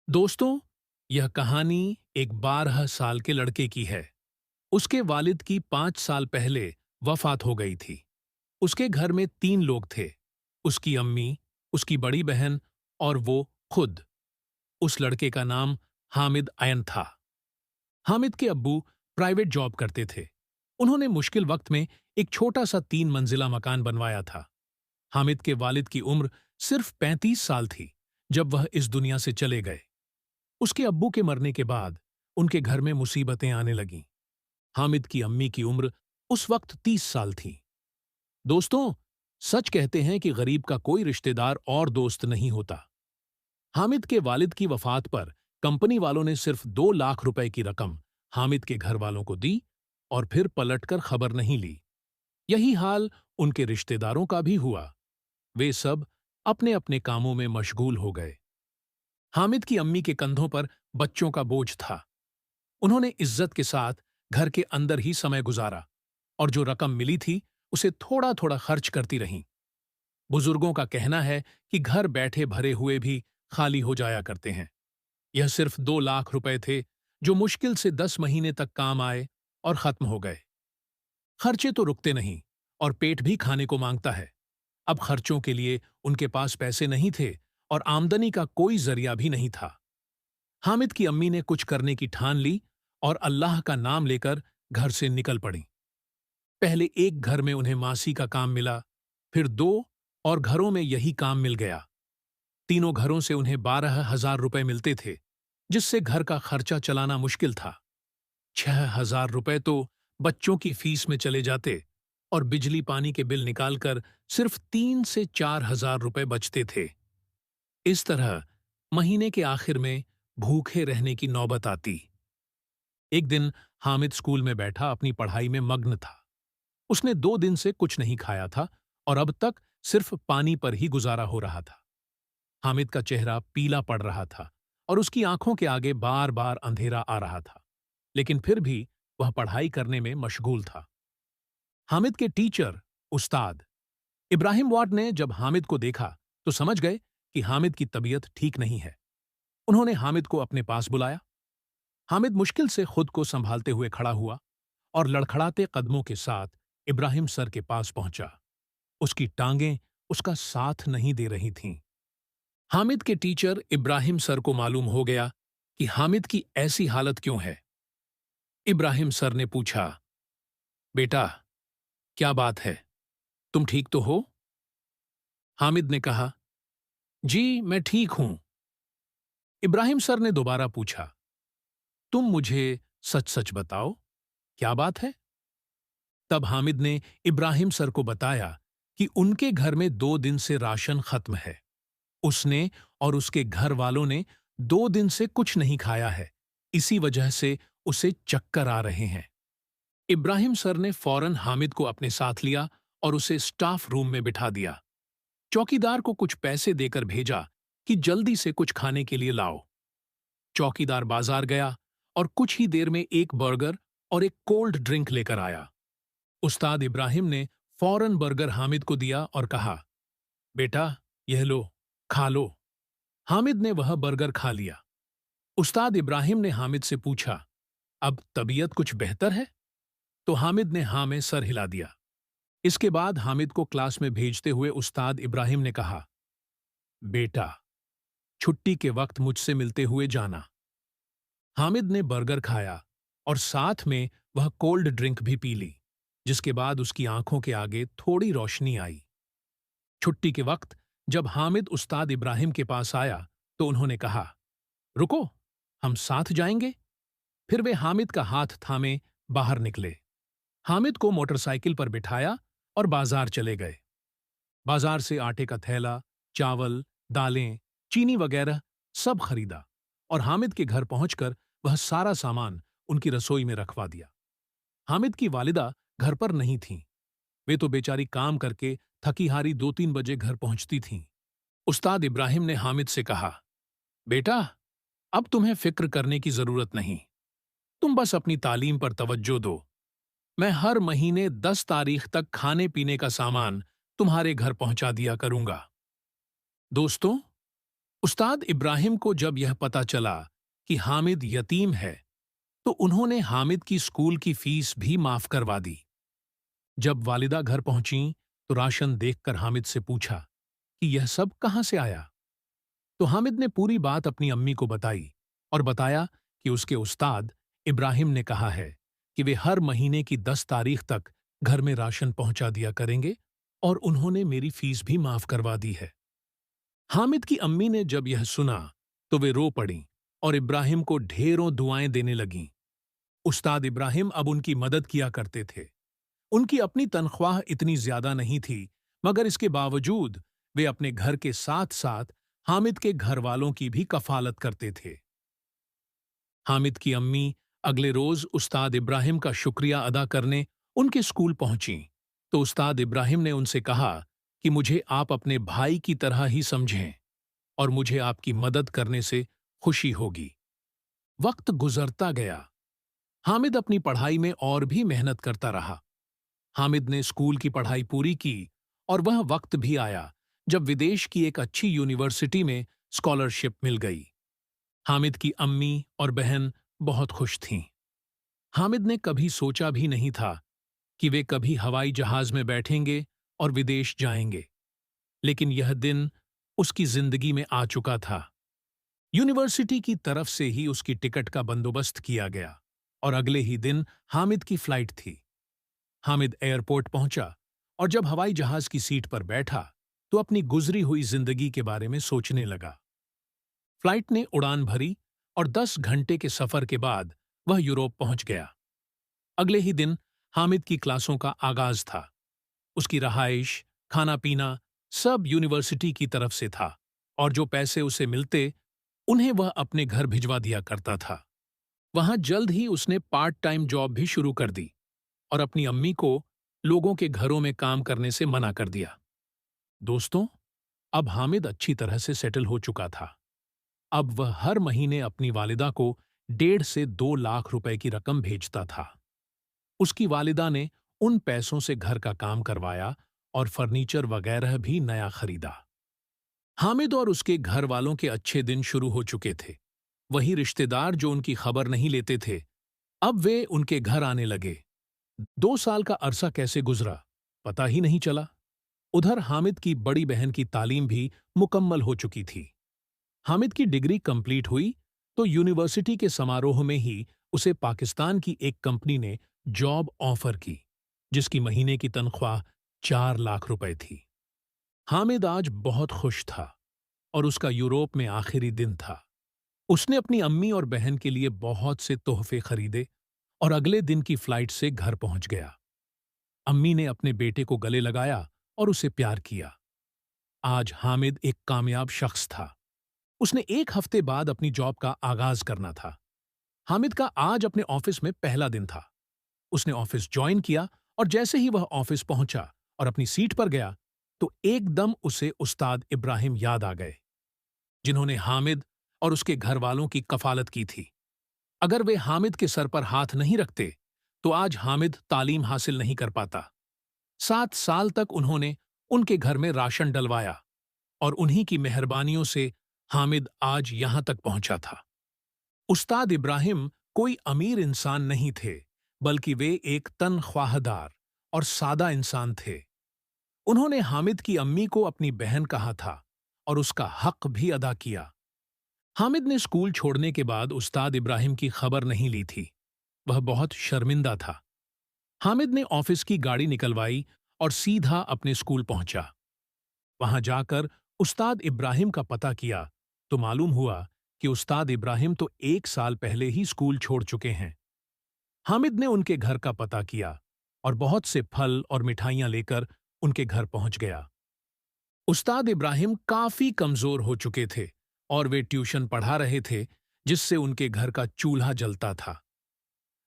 दोस्तों, यह कहानी एक 12 साल के लड़के की है। उसके वालिद की 5 साल पहले वफात हो गई थी। उसके घर में 3 लोग थे। उसकी अम्मी, उसकी बड़ी बहन और वो खुद। उस लड़के का नाम हामिद अयन था। हामिद के अब्बू प्राइवेट जॉब करते थे। उन्होंने मुश्किल वक्त में एक छोटा सा 3 मंजिला मकान बनवाया था। हामिद के वालिद की उम्र सिर्फ 35 साल थी जब वह इस दुनिया से चले गए। उसके अब्बू के मरने के बाद उनके घर में मुसीबतें आने लगीं। हामिद की अम्मी की उम्र उस वक्त 30 साल थी। दोस्तों, सच कहते हैं कि गरीब का कोई रिश्तेदार और दोस्त नहीं होता। हामिद के वालिद की वफात पर कंपनी वालों ने सिर्फ 2 लाख रुपए की रकम हामिद के घर वालों को दी और फिर पलटकर खबर नहीं ली। यही हाल उनके रिश्तेदारों का भी हुआ। वे सब अपने अपने कामों में मशगूल हो गए। हामिद की अम्मी के कंधों पर बच्चों का बोझ था। उन्होंने इज्जत के साथ घर के अंदर ही समय गुजारा और जो रकम मिली थी उसे थोड़ा थोड़ा खर्च करती रहीं। बुजुर्गों का कहना है कि घर बैठे भरे हुए भी खाली हो जाया करते हैं। यह सिर्फ 2 लाख रुपए थे जो मुश्किल से 10 महीने तक काम आए और खत्म हो गए। खर्चे तो रुकते नहीं और पेट भी खाने को मांगता है। अब खर्चों के लिए उनके पास पैसे नहीं थे और आमदनी का कोई जरिया भी नहीं था। हामिद की अम्मी ने कुछ करने की ठान ली और अल्लाह का नाम लेकर घर से निकल पड़ी। पहले एक घर में उन्हें मासी का काम मिला, फिर 2 और घरों में यही काम मिल गया। तीनों घरों से उन्हें 12,000 रुपए मिलते थे, जिससे घर का खर्चा चलाना मुश्किल था। 6,000 रुपए तो बच्चों की फीस में चले जाते और बिजली पानी के बिल निकालकर सिर्फ 3 से 4 हजार रुपए बचते थे। इस तरह महीने के आखिर में भूखे रहने की नौबत आती। एक दिन हामिद स्कूल में बैठा अपनी पढ़ाई में मग्न था। उसने 2 दिन से कुछ नहीं खाया था और अब तक सिर्फ पानी पर ही गुजारा हो रहा था। हामिद का चेहरा पीला पड़ रहा था और उसकी आंखों के आगे बार बार अंधेरा आ रहा था, लेकिन फिर भी वह पढ़ाई करने में मशगूल था। हामिद के टीचर, उस्ताद इब्राहिम वाट ने जब हामिद को देखा तो समझ गए कि हामिद की तबीयत ठीक नहीं है। उन्होंने हामिद को अपने पास बुलाया। हामिद मुश्किल से खुद को संभालते हुए खड़ा हुआ और लड़खड़ाते कदमों के साथ इब्राहिम सर के पास पहुंचा। उसकी टांगें उसका साथ नहीं दे रही थीं। हामिद के टीचर इब्राहिम सर को मालूम हो गया कि हामिद की ऐसी हालत क्यों है। इब्राहिम सर ने पूछा, बेटा, क्या बात है? तुम ठीक तो हो? हामिद ने कहा, जी मैं ठीक हूं। इब्राहिम सर ने दोबारा पूछा, तुम मुझे सच सच बताओ, क्या बात है? तब हामिद ने इब्राहिम सर को बताया कि उनके घर में 2 दिन से राशन खत्म है। उसने और उसके घर वालों ने 2 दिन से कुछ नहीं खाया है। इसी वजह से उसे चक्कर आ रहे हैं। इब्राहिम सर ने फौरन हामिद को अपने साथ लिया और उसे स्टाफ रूम में बिठा दिया। चौकीदार को कुछ पैसे देकर भेजा कि जल्दी से कुछ खाने के लिए लाओ। चौकीदार बाजार गया और कुछ ही देर में एक बर्गर और एक कोल्ड ड्रिंक लेकर आया। उस्ताद इब्राहिम ने फौरन बर्गर हामिद को दिया और कहा, बेटा, यह लो, खा लो। हामिद ने वह बर्गर खा लिया। उस्ताद इब्राहिम ने हामिद से पूछा, अब तबीयत कुछ बेहतर है? तो हामिद ने हाँ में सर हिला दिया। इसके बाद हामिद को क्लास में भेजते हुए उस्ताद इब्राहिम ने कहा, बेटा, छुट्टी के वक्त मुझसे मिलते हुए जाना। हामिद ने बर्गर खाया और साथ में वह कोल्ड ड्रिंक भी पी ली, जिसके बाद उसकी आंखों के आगे थोड़ी रोशनी आई। छुट्टी के वक्त जब हामिद उस्ताद इब्राहिम के पास आया तो उन्होंने कहा, रुको, हम साथ जाएंगे। फिर वे हामिद का हाथ थामे बाहर निकले। हामिद को मोटरसाइकिल पर बिठाया और बाजार चले गए। बाजार से आटे का थैला, चावल, दालें, चीनी वगैरह सब खरीदा और हामिद के घर पहुंचकर वह सारा सामान उनकी रसोई में रखवा दिया। हामिद की वालिदा घर पर नहीं थीं। वे तो बेचारी काम करके थकी हारी 2-3 बजे घर पहुंचती थीं। उस्ताद इब्राहिम ने हामिद से कहा, बेटा, अब तुम्हें फिक्र करने की जरूरत नहीं। तुम बस अपनी तालीम पर तवज्जो दो। मैं हर महीने 10 तारीख तक खाने पीने का सामान तुम्हारे घर पहुंचा दिया करूंगा। दोस्तों, उस्ताद इब्राहिम को जब यह पता चला कि हामिद यतीम है, तो उन्होंने हामिद की स्कूल की फीस भी माफ करवा दी। जब वालिदा घर पहुंची, तो राशन देखकर हामिद से पूछा कि यह सब कहां से आया। तो हामिद ने पूरी बात अपनी अम्मी को बताई और बताया कि उसके उस्ताद इब्राहिम ने कहा है कि वे हर महीने की 10 तारीख तक घर में राशन पहुंचा दिया करेंगे और उन्होंने मेरी फीस भी माफ करवा दी है। हामिद की अम्मी ने जब यह सुना, तो वे रो पड़ीं और इब्राहिम को ढेरों दुआएं देने लगीं। उस्ताद इब्राहिम अब उनकी मदद किया करते थे। उनकी अपनी तनख्वाह इतनी ज्यादा नहीं थी, मगर इसके बावजूद वे अपने घर के साथ साथ हामिद के घर वालों की भी कफालत करते थे। हामिद की अम्मी अगले रोज उस्ताद इब्राहिम का शुक्रिया अदा करने उनके स्कूल पहुंचीं, तो उस्ताद इब्राहिम ने उनसे कहा कि मुझे आप अपने भाई की तरह ही समझें और मुझे आपकी मदद करने से खुशी होगी। वक्त गुजरता गया। हामिद अपनी पढ़ाई में और भी मेहनत करता रहा। हामिद ने स्कूल की पढ़ाई पूरी की और वह वक्त भी आया जब विदेश की एक अच्छी यूनिवर्सिटी में स्कॉलरशिप मिल गई। हामिद की अम्मी और बहन बहुत खुश थीं। हामिद ने कभी सोचा भी नहीं था कि वे कभी हवाई जहाज में बैठेंगे और विदेश जाएंगे, लेकिन यह दिन उसकी जिंदगी में आ चुका था। यूनिवर्सिटी की तरफ से ही उसकी टिकट का बंदोबस्त किया गया और अगले ही दिन हामिद की फ्लाइट थी। हामिद एयरपोर्ट पहुंचा और जब हवाई जहाज की सीट पर बैठा, तो अपनी गुजरी हुई जिंदगी के बारे में सोचने लगा। फ्लाइट ने उड़ान भरी और 10 घंटे के सफर के बाद वह यूरोप पहुंच गया। अगले ही दिन हामिद की क्लासों का आगाज था। उसकी रहाइश, खाना पीना सब यूनिवर्सिटी की तरफ से था और जो पैसे उसे मिलते, उन्हें वह अपने घर भिजवा दिया करता था। वहां जल्द ही उसने पार्ट टाइम जॉब भी शुरू कर दी और अपनी अम्मी को लोगों के घरों में काम करने से मना कर दिया। दोस्तों, अब हामिद अच्छी तरह से सेटल हो चुका था। अब वह हर महीने अपनी वालिदा को 1.5 से 2 लाख रुपए की रकम भेजता था। उसकी वालिदा ने उन पैसों से घर का काम करवाया और फर्नीचर वगैरह भी नया खरीदा। हामिद और उसके घर वालों के अच्छे दिन शुरू हो चुके थे। वही रिश्तेदार जो उनकी खबर नहीं लेते थे, अब वे उनके घर आने लगे। 2 साल का अरसा कैसे गुजरा, पता ही नहीं चला। उधर हामिद की बड़ी बहन की तालीम भी मुकम्मल हो चुकी थी। हामिद की डिग्री कंप्लीट हुई, तो यूनिवर्सिटी के समारोह में ही उसे पाकिस्तान की एक कंपनी ने जॉब ऑफर की, जिसकी महीने की तनख्वाह 4 लाख रुपए थी। हामिद आज बहुत खुश था और उसका यूरोप में आखिरी दिन था। उसने अपनी अम्मी और बहन के लिए बहुत से तोहफे खरीदे और अगले दिन की फ्लाइट से घर पहुंच गया। अम्मी ने अपने बेटे को गले लगाया और उसे प्यार किया। आज हामिद एक कामयाब शख्स था। उसने 1 हफ्ते बाद अपनी जॉब का आगाज करना था। हामिद का आज अपने ऑफिस में पहला दिन था। उसने ऑफिस ज्वाइन किया और जैसे ही वह ऑफिस पहुंचा और अपनी सीट पर गया, तो एकदम उसे उस्ताद इब्राहिम याद आ गए, जिन्होंने हामिद और उसके घर वालों की कफालत की थी। अगर वे हामिद के सर पर हाथ नहीं रखते, तो आज हामिद तालीम हासिल नहीं कर पाता। 7 साल तक उन्होंने उनके घर में राशन डलवाया और उन्हीं की मेहरबानियों से हामिद आज यहां तक पहुंचा था। उस्ताद इब्राहिम कोई अमीर इंसान नहीं थे, बल्कि वे एक तनख्वाहदार और सादा इंसान थे। उन्होंने हामिद की अम्मी को अपनी बहन कहा था और उसका हक भी अदा किया। हामिद ने स्कूल छोड़ने के बाद उस्ताद इब्राहिम की खबर नहीं ली थी। वह बहुत शर्मिंदा था। हामिद ने ऑफिस की गाड़ी निकलवाई और सीधा अपने स्कूल पहुंचा। वहां जाकर उस्ताद इब्राहिम का पता किया, तो मालूम हुआ कि उस्ताद इब्राहिम तो 1 साल पहले ही स्कूल छोड़ चुके हैं। हामिद ने उनके घर का पता किया और बहुत से फल और मिठाइयां लेकर उनके घर पहुंच गया। उस्ताद इब्राहिम काफी कमजोर हो चुके थे और वे ट्यूशन पढ़ा रहे थे, जिससे उनके घर का चूल्हा जलता था।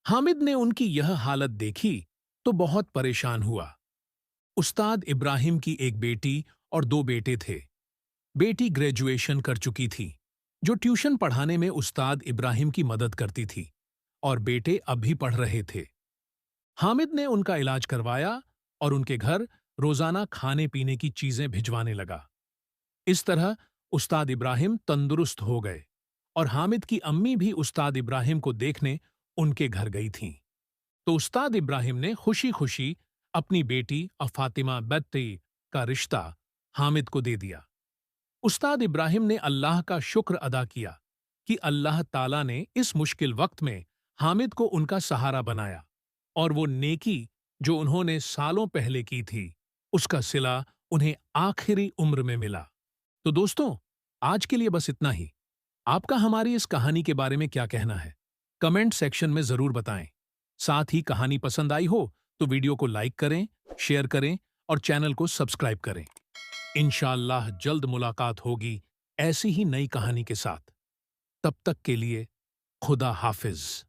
हामिद ने उनकी यह हालत देखी तो बहुत परेशान हुआ। उस्ताद इब्राहिम की एक बेटी और 2 बेटे थे। बेटी ग्रेजुएशन कर चुकी थी, जो ट्यूशन पढ़ाने में उस्ताद इब्राहिम की मदद करती थी, और बेटे अब भी पढ़ रहे थे। हामिद ने उनका इलाज करवाया और उनके घर रोजाना खाने पीने की चीजें भिजवाने लगा। इस तरह उस्ताद इब्राहिम तंदुरुस्त हो गए और हामिद की अम्मी भी उस्ताद इब्राहिम को देखने उनके घर गई थीं। तो उस्ताद इब्राहिम ने खुशी-खुशी अपनी बेटी और फातिमा बत्ती का रिश्ता हामिद को दे दिया। उस्ताद इब्राहिम ने अल्लाह का शुक्र अदा किया कि अल्लाह ताला ने इस मुश्किल वक्त में हामिद को उनका सहारा बनाया और वो नेकी जो उन्होंने सालों पहले की थी, उसका सिला उन्हें आखिरी उम्र में मिला। तो दोस्तों, आज के लिए बस इतना ही। आपका हमारी इस कहानी के बारे में क्या कहना है? कमेंट सेक्शन में जरूर बताएं। साथ ही कहानी पसंद आई हो तो वीडियो को लाइक करें, शेयर करें और चैनल को सब्सक्राइब करें। इंशाअल्लाह जल्द मुलाकात होगी ऐसी ही नई कहानी के साथ। तब तक के लिए खुदा हाफिज।